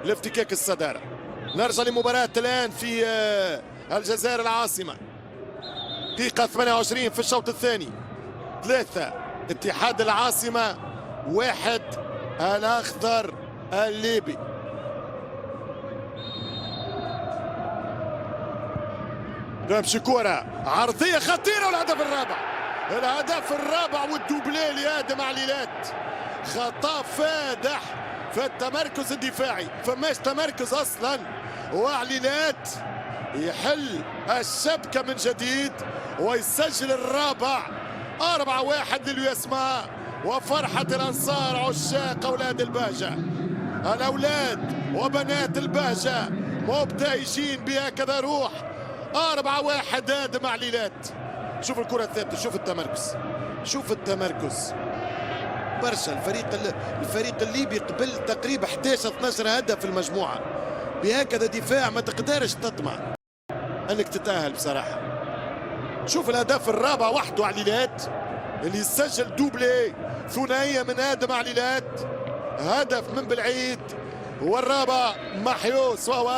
لافتكاك الصدارة. نرجع لمباراة الآن في الجزائر العاصمة. دقيقة 28 في الشوط الثاني. 3 اتحاد العاصمة، 1 الأخضر الليبي. تمشي كرة عرضية خطيرة والهدف الرابع. الهدف الرابع والدوبلي لآدم عليلات. خطأ فادح في التمركز الدفاعي، فماش تمركز أصلا، وعليلات يحل الشبكة من جديد ويسجل الرابع. 4-1 للياسما، وفرحة الأنصار عشاق أولاد البهجة. الأولاد وبنات البهجة مبتهجين بهكذا روح. 4-1 آدم عليلات. شوف الكرة الثابتة، شوف التمركز، شوف التمركز برشا. الفريق الليبي قبل تقريبا 11-12 هدف في المجموعة. بهكذا دفاع ما تقدرش تطمع انك تتأهل بصراحة. شوف الهدف الرابع وحده عليلات اللي يسجل دوبلي ثنائية من آدم عليلات، هدف من بالعيد، والرابع محيوس وهو